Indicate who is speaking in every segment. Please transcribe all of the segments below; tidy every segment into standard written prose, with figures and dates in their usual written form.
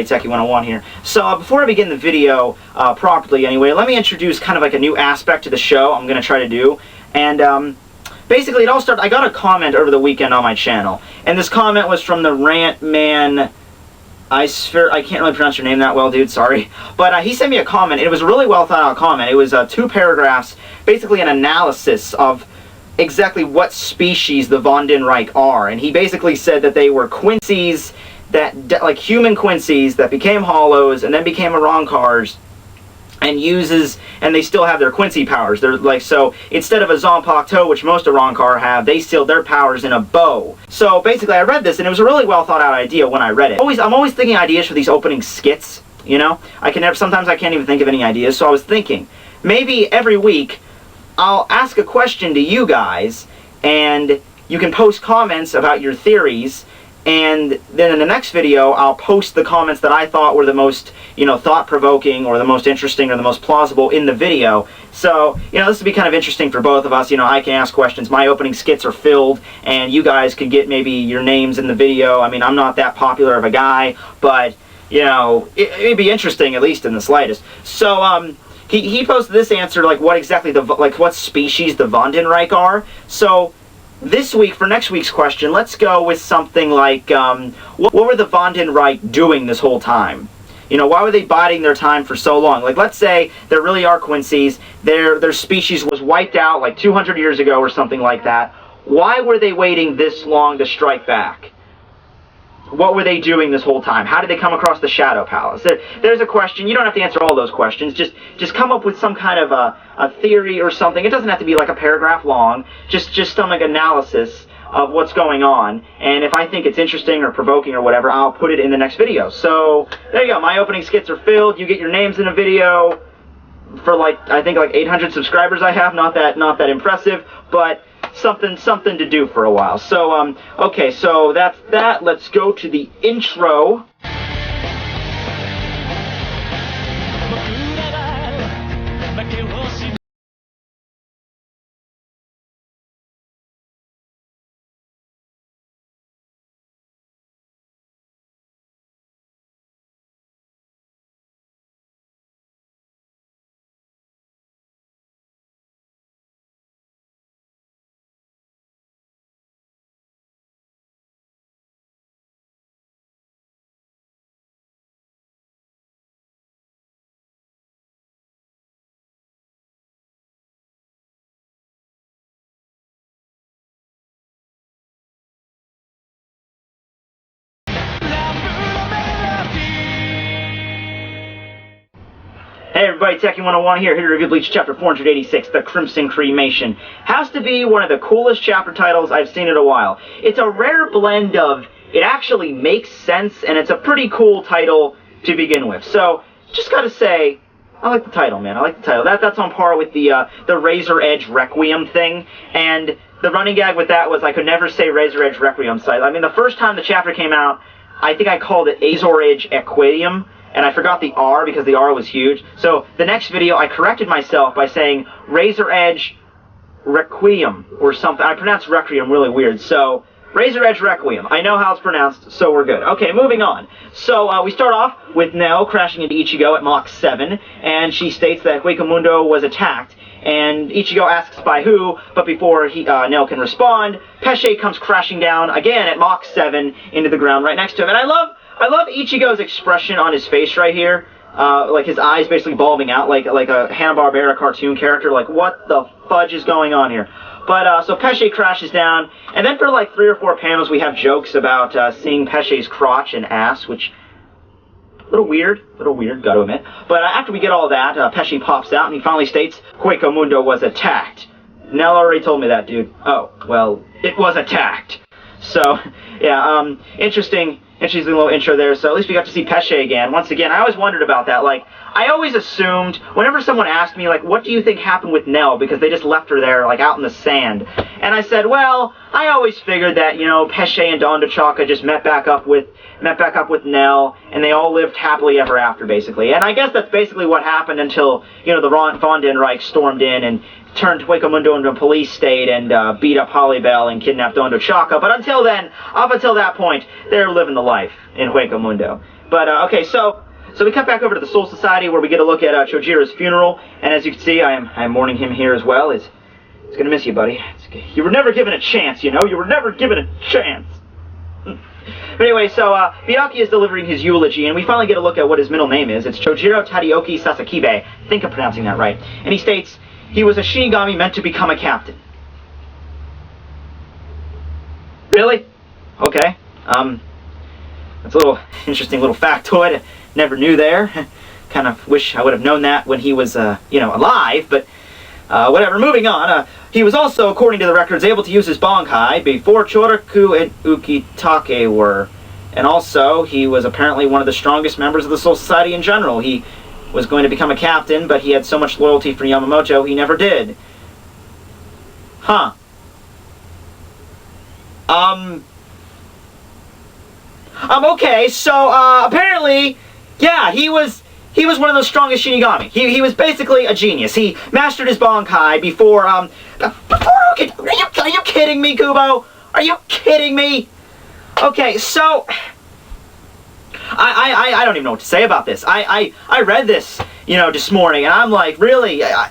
Speaker 1: Tekking101 here. So before I begin the video properly anyway, let me introduce kind of like a new aspect to the show I'm going to try to do. And basically it all started, I got a comment over the weekend on my channel. And this comment was from the Rant Man, I can't really pronounce your name that well, dude, sorry. But he sent me a comment. It was a really well thought out comment. It was 2 paragraphs, basically an analysis of exactly what species the Von den Reich are. And he basically said that they were Quincy's, like human Quincy's that became hollows and then became Arancars and they still have their Quincy powers. They're like, so instead of a Zanpakuto, which most Arancars have, they steal their powers in a bow. So basically I read this and it was a really well thought out idea when I read it. I'm always thinking ideas for these opening skits, you know? Sometimes I can't even think of any ideas, so I was thinking, maybe every week I'll ask a question to you guys and you can post comments about your theories. And then in the next video, I'll post the comments that I thought were the most, thought-provoking or the most interesting or the most plausible in the video. So, this would be kind of interesting for both of us. I can ask questions. My opening skits are filled, and you guys could get maybe your names in the video. I mean, I'm not that popular of a guy, but, it'd be interesting, at least in the slightest. So, he posted this answer, like what species the Von den Reich are. So, this week, for next week's question, let's go with something like, what were the Von den Reich doing this whole time? Why were they biding their time for so long? Like, let's say there really are Quincy's, their species was wiped out like 200 years ago or something like that. Why were they waiting this long to strike back? What were they doing this whole time? How did they come across the Shadow Palace? There's a question. You don't have to answer all those questions. Just come up with some kind of a theory or something. It doesn't have to be like a paragraph long. Just some like analysis of what's going on. And if I think it's interesting or provoking or whatever, I'll put it in the next video. So there you go. My opening skits are filled. You get your names in a video for I think 800 subscribers I have. Not that impressive, but something to do for a while. So okay, so that's that. Let's go to the intro. Hey everybody, Tekking101 here to review Bleach Chapter 486, The Crimson Cremation. Has to be one of the coolest chapter titles I've seen in a while. It's a rare blend of, it actually makes sense, and it's a pretty cool title to begin with. So, just gotta say, I like the title, man. I like the title. That's on par with the Razor Edge Requiem thing, and the running gag with that was I could never say Razor Edge Requiem site. I mean, the first time the chapter came out, I think I called it Azor Edge Equidium, and I forgot the R because the R was huge. So the next video, I corrected myself by saying Razor Edge Requiem or something. I pronounced Requiem really weird. So Razor Edge Requiem. I know how it's pronounced, so we're good. Okay, moving on. So we start off with Nell crashing into Ichigo at Mach 7, and she states that Hueco Mundo was attacked. And Ichigo asks by who, but before Nell can respond, Pesce comes crashing down again at Mach 7 into the ground right next to him. And I love Ichigo's expression on his face right here, like his eyes basically bulbing out like a Hanna-Barbera cartoon character, like what the fudge is going on here? But, so Pesce crashes down, and then for like 3 or 4 panels we have jokes about seeing Pesce's crotch and ass, which, a little weird, gotta admit. But after we get all that, Pesce pops out and he finally states, Hueco Mundo was attacked. Nell already told me that, dude. Oh, well, it was attacked. So, yeah, interesting little intro there. So at least we got to see Pesce again. Once again, I always wondered about that. Like, I always assumed, whenever someone asked me, like, what do you think happened with Nell? Because they just left her there, like, out in the sand. And I said, well, I always figured that, Pesce and Don DeChalka just met back up with Nell, and they all lived happily ever after, basically. And I guess that's basically what happened until, the Von den Reich stormed in and turned Hueco Mundo into a police state and beat up Holly-Bell and kidnapped Don DeChalka. But until then, up until that point, they're living the life in Hueco Mundo. But, okay, so we cut back over to the Soul Society where we get a look at Chojiro's funeral, and as you can see, I am mourning him here as well. He's gonna miss you, buddy. You were never given a chance, you know? You were never given a chance. But anyway, so Byakuya is delivering his eulogy, and we finally get a look at what his middle name is. It's Chojiro Tadaoki Sasakibe. I think I'm pronouncing that right. And he states, he was a Shinigami meant to become a captain. Really? Okay. That's a little interesting little factoid. Never knew there. Kind of wish I would have known that when he was, you know, alive, but whatever. Moving on. He was also, according to the records, able to use his Bankai before Choraku and Ukitake were. And also, he was apparently one of the strongest members of the Soul Society in general. He was going to become a captain, but he had so much loyalty for Yamamoto, he never did. Huh. Okay, so, apparently, yeah, he was one of the strongest Shinigami. He was basically a genius. He mastered his Bankai before, are you kidding me, Kubo? Are you kidding me? Okay, so, I don't even know what to say about this. I read this, you know, this morning, and I'm like, really, I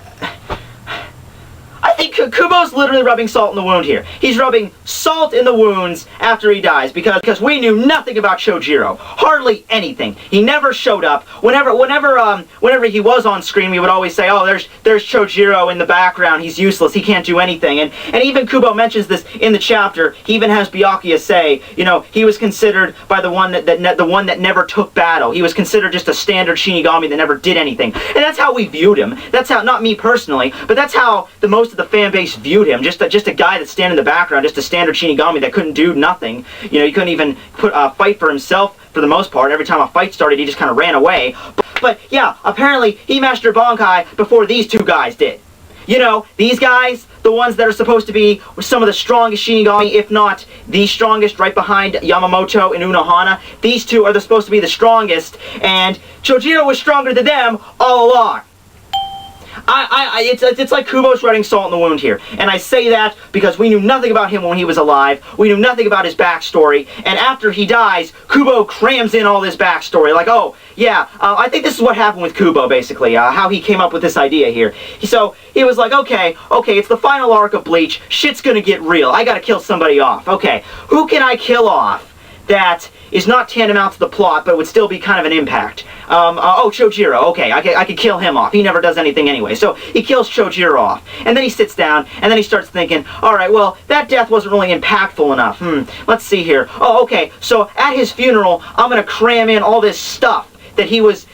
Speaker 1: think Kubo's literally rubbing salt in the wound here. He's rubbing salt in the wounds after he dies because we knew nothing about Chojiro. Hardly anything. He never showed up. Whenever he was on screen, we would always say, oh, there's Chojiro in the background. He's useless. He can't do anything. And even Kubo mentions this in the chapter. He even has Byakuya say, you know, he was considered by the one that never took battle. He was considered just a standard Shinigami that never did anything. And that's how we viewed him. That's how, not me personally, but that's how most of the fan base viewed him. Just a guy that stand in the background, just a standard Shinigami that couldn't do nothing. You know, he couldn't even fight for himself for the most part. Every time a fight started, he just kind of ran away. But yeah, apparently he mastered Bankai before these two guys did. You know, these guys, the ones that are supposed to be some of the strongest Shinigami, if not the strongest, right behind Yamamoto and Unohana. These two are supposed to be the strongest, and Chojiro was stronger than them all along. It's like Kubo's rubbing salt in the wound here. And I say that because we knew nothing about him when he was alive. We knew nothing about his backstory. And after he dies, Kubo crams in all this backstory. Like, oh, yeah, I think this is what happened with Kubo, basically. How he came up with this idea here. So, he was like, okay, it's the final arc of Bleach. Shit's gonna get real. I gotta kill somebody off. Okay, who can I kill off that is not tantamount to the plot, but would still be kind of an impact? Chojiro. Okay, I could kill him off. He never does anything anyway. So he kills Chojiro off. And then he sits down, and then he starts thinking, alright, well, that death wasn't really impactful enough. Let's see here. Oh, okay, so at his funeral, I'm gonna cram in all this stuff that he was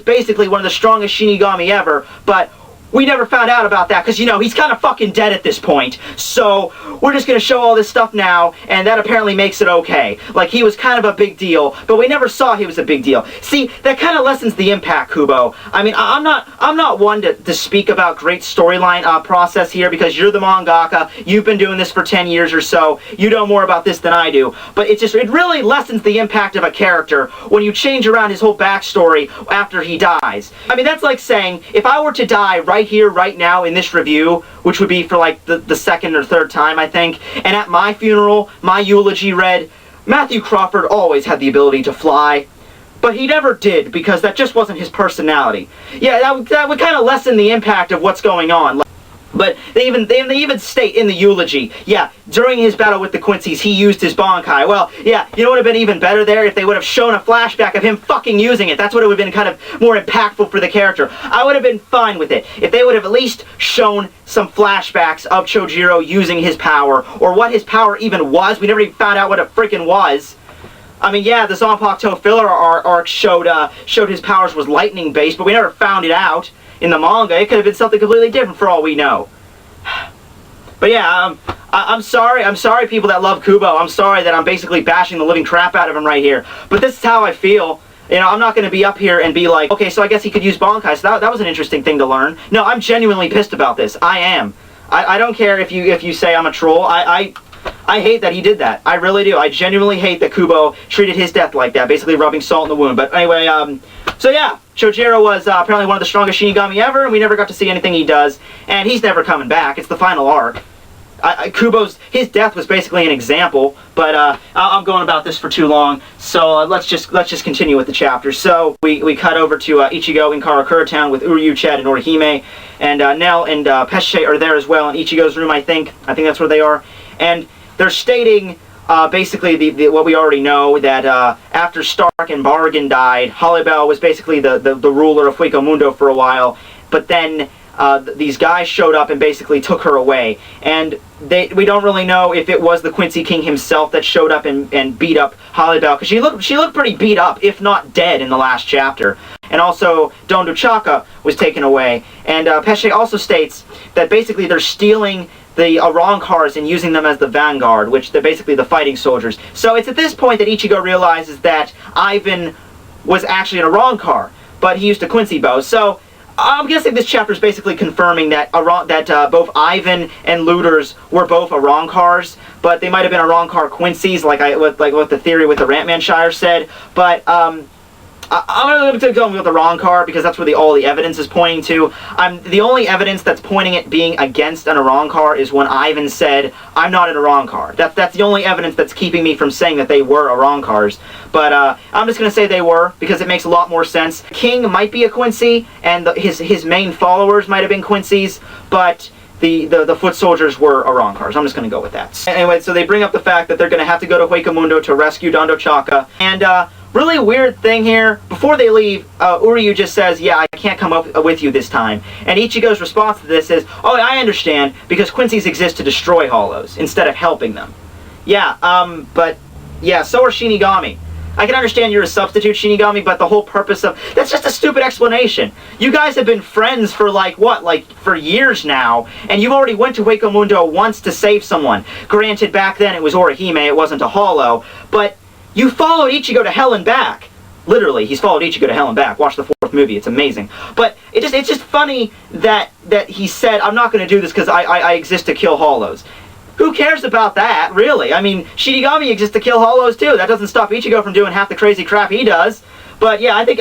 Speaker 1: basically one of the strongest Shinigami ever, but we never found out about that because, you know, he's kind of fucking dead at this point. So we're just going to show all this stuff now, and that apparently makes it okay. Like, he was kind of a big deal, but we never saw he was a big deal. See, that kind of lessens the impact, Kubo. I mean, I'm not one to speak about great storyline process here because you're the mangaka. You've been doing this for 10 years or so. You know more about this than I do. But it really lessens the impact of a character when you change around his whole backstory after he dies. I mean, that's like saying, if I were to die right here, right now, in this review, which would be for like the second or third time, I think, and at my funeral, my eulogy read, Matthew Crawford always had the ability to fly, but he never did because that just wasn't his personality. Yeah, that would kind of lessen the impact of what's going on. But they even state in the eulogy, yeah, during his battle with the Quincy's, he used his Bankai. Well, yeah, you know what would have been even better there? If they would have shown a flashback of him fucking using it. That's what it would have been kind of more impactful for the character. I would have been fine with it. If they would have at least shown some flashbacks of Chojiro using his power, or what his power even was. We never even found out what it freaking was. I mean, yeah, the Zanpakuto filler arc showed his powers was lightning-based, but we never found it out. In the manga, it could have been something completely different for all we know. But yeah, I'm sorry people that love Kubo. I'm sorry that I'm basically bashing the living crap out of him right here. But this is how I feel. You know, I'm not going to be up here and be like, okay, so I guess he could use Bankai. So that was an interesting thing to learn. No, I'm genuinely pissed about this. I am. I don't care if you say I'm a troll. I hate that he did that. I really do. I genuinely hate that Kubo treated his death like that, basically rubbing salt in the wound. But anyway, so yeah, Chojiro was apparently one of the strongest Shinigami ever, and we never got to see anything he does, and he's never coming back. It's the final arc. his death was basically an example, but I'm going about this for too long, so let's just continue with the chapter. So we cut over to Ichigo in Karakura Town with Uryu, Chad, and Orihime, and Nell and Pesce are there as well in Ichigo's room, I think that's where they are, and they're stating basically what we already know, that after Stark and Bargain died, Holibel was basically the ruler of Hueco Mundo for a while, but then these guys showed up and basically took her away, and we don't really know if it was the Quincy King himself that showed up and beat up Holibel, because she looked pretty beat up, if not dead, in the last chapter. And also Don Duchaka was taken away, and Pesce also states that basically they're stealing the Arrancars and using them as the vanguard, which they're basically the fighting soldiers. So it's at this point that Ichigo realizes that Ivan was actually an Arrancar, but he used a Quincy bow. So I'm guessing this chapter is basically confirming that both Ivan and Looters were both Arrancars, but they might have been Arrancar Quincy's, like what the theory with the Rampmanshire said. But I'm going to go with the Arrancar because that's where all the evidence is pointing to. The only evidence that's pointing it being against an Arrancar is when Ivan said, "I'm not an Arrancar." That's the only evidence that's keeping me from saying that they were Arrancars. But I'm just going to say they were because it makes a lot more sense. King might be a Quincy, and his main followers might have been Quincy's, but the foot soldiers were Arrancars. I'm just going to go with that. Anyway, so they bring up the fact that they're going to have to go to Hueco Mundo to rescue Don Duchaka, and really weird thing here, before they leave, Uryu just says, "Yeah, I can't come up with you this time." And Ichigo's response to this is, "Oh, I understand, because Quincy's exist to destroy Hollows, instead of helping them." Yeah, but, yeah, so are Shinigami. I can understand you're a substitute Shinigami, but the whole purpose of... That's just a stupid explanation. You guys have been friends for, for years now, and you've already went to Hueco Mundo once to save someone. Granted, back then it was Orihime, it wasn't a Hollow, but... You followed Ichigo to hell and back. Literally, he's followed Ichigo to hell and back. Watch the 4th movie, it's amazing. But it's just funny that he said, "I'm not going to do this because I exist to kill Hollows." Who cares about that, really? I mean, Shinigami exists to kill Hollows too. That doesn't stop Ichigo from doing half the crazy crap he does. But yeah, I think...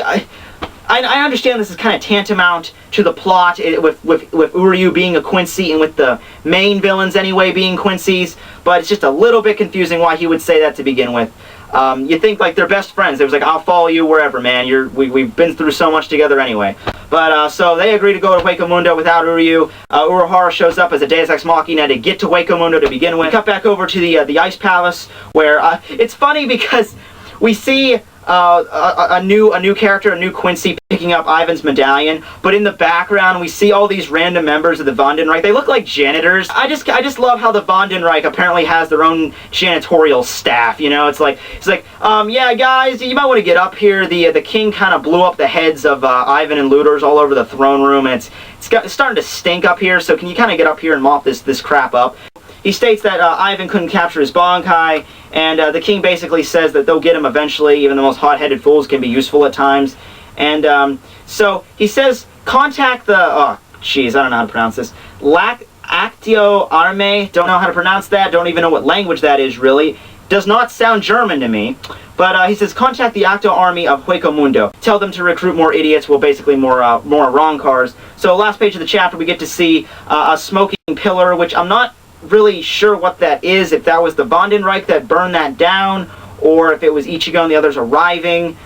Speaker 1: I understand this is kind of tantamount to the plot with Uryu being a Quincy and with the main villains anyway being Quincy's, but it's just a little bit confusing why he would say that to begin with. You think like they're best friends. It was like, "I'll follow you wherever, man. We've been through so much together anyway." But so they agree to go to Hueco Mundo without Uryu. Urahara shows up as a Deus Ex Machina to get to Hueco Mundo to begin with. We cut back over to the Ice Palace, where it's funny because we see a new character, a new Quincy, picking up Ivan's medallion, but in the background we see all these random members of the Vandenreich. They look like janitors. I just love how the Vandenreich apparently has their own janitorial staff, you know? It's like yeah, guys, you might want to get up here. The king kind of blew up the heads of Ivan and Looters all over the throne room, and it's starting to stink up here, so can you kind of get up here and mop this crap up? He states that Ivan couldn't capture his Bankai, and the king basically says that they'll get him eventually. Even the most hot-headed fools can be useful at times. And so he says, contact the... Oh, jeez, I don't know how to pronounce this. Actio Arme. Don't know how to pronounce that. Don't even know what language that is, really. Does not sound German to me. But he says, contact the Acto Army of Hueco Mundo. Tell them to recruit more idiots, well, basically more Arrancars. So last page of the chapter, we get to see a smoking pillar, which I'm not really sure what that is, if that was the Vandenreich that burned that down, or if it was Ichigo and the others arriving.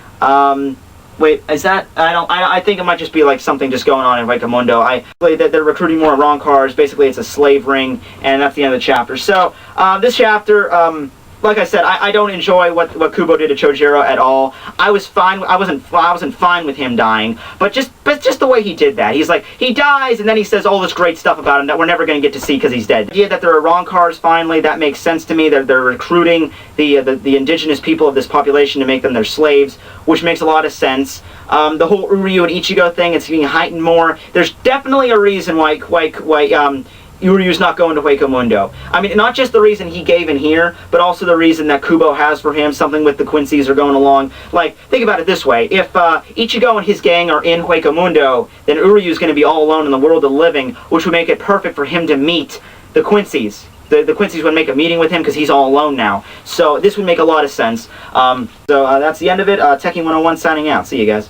Speaker 1: Wait, is that... I think it might just be like something just going on in Hueco Mundo. They're recruiting more Arrancars. Basically, it's a slave ring, and that's the end of the chapter. So, this chapter... like I said, I don't enjoy what Kubo did to Chojiro at all. I wasn't fine with him dying, but just the way he did that. He's like, he dies, and then he says all this great stuff about him that we're never going to get to see because he's dead. The idea that there are Arrancars finally, that makes sense to me. They're recruiting the indigenous people of this population to make them their slaves, which makes a lot of sense. The whole Uryu and Ichigo thing, it's being heightened more. There's definitely a reason why Uryu's not going to Hueco Mundo. I mean, not just the reason he gave in here, but also the reason that Kubo has for him, something with the Quincy's are going along. Like, think about it this way. If Ichigo and his gang are in Hueco Mundo, then Uryu's going to be all alone in the world of the living, which would make it perfect for him to meet the Quincy's. The Quincy's would make a meeting with him because he's all alone now. So this would make a lot of sense. So that's the end of it. Tekking101 signing out. See you guys.